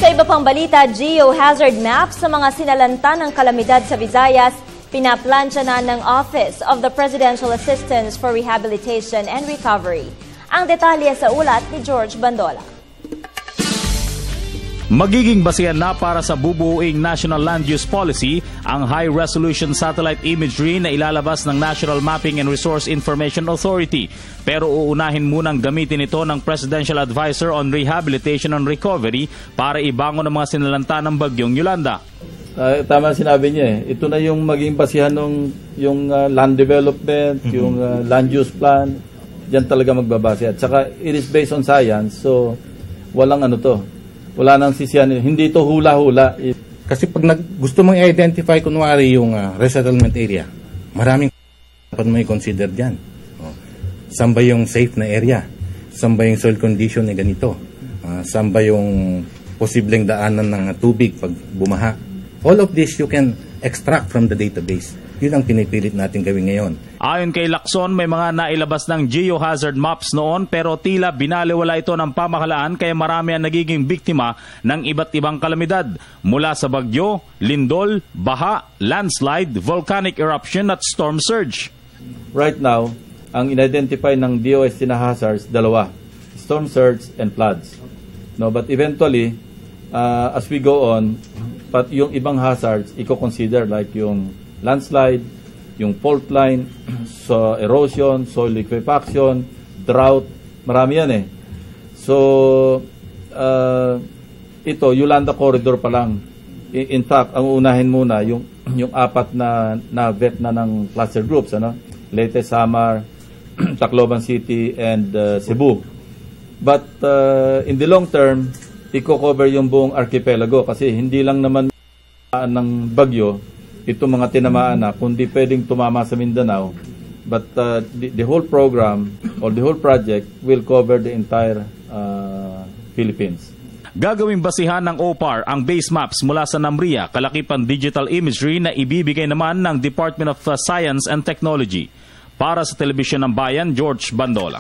Sa iba pang balita, geohazard maps sa mga sinalanta ng kalamidad sa Visayas, pinaplansya na ng Office of the Presidential Assistance for Rehabilitation and Recovery. Ang detalye sa ulat ni George Bandola. Magiging basihan na para sa bubuuing National Land Use Policy ang high-resolution satellite imagery na ilalabas ng National Mapping and Resource Information Authority. Pero uunahin munang gamitin ito ng Presidential Advisor on Rehabilitation and Recovery para ibangon ang mga sinalanta ng bagyong Yolanda. Tama sinabi niya eh. Ito na yung maging basihan ng yung land development, yung land use plan. Diyan talaga magbabase. At saka it is based on science. So walang ano to. Wala nang sisiyan. Hindi to hula-hula. Kasi pag gusto mong i-identify kunwari yung resettlement area, maraming dapat mo i-consider dyan. Saan ba yung safe na area? Saan ba yung soil condition na ganito? Saan ba yung posibleng daanan ng tubig pag bumaha? All of this you can extract from the database. Yun ang pinipilit natin gawin ngayon. Ayon kay Lacson, may mga nailabas ng geohazard maps noon pero tila binaliwala ito ng pamahalaan kaya marami ang nagiging biktima ng iba't ibang kalamidad mula sa bagyo, lindol, baha, landslide, volcanic eruption at storm surge. Right now, ang in-identify ng DOST na hazards, dalawa, storm surge and floods. No, but eventually, as we go on, but yung ibang hazards, i-consider like yung landslide, yung fault line, so erosion, soil liquefaction, drought, marami yan eh. So, ito, Yolanda Corridor pa lang. In fact, ang unahin muna, yung apat na vet na ng cluster groups, ano? Leyte, Samar, Tacloban City, and Cebu. But in the long term, i-cover yung buong archipelago kasi hindi lang naman ng bagyo, itong mga tinamaan na, kundi pwedeng tumama sa Mindanao. But the whole program or the whole project will cover the entire Philippines. Gagawing basihan ng OPAR ang base maps mula sa NAMRIA, kalakipan digital imagery na ibibigay naman ng Department of Science and Technology. Para sa Telebisyon ng Bayan, George Bandola.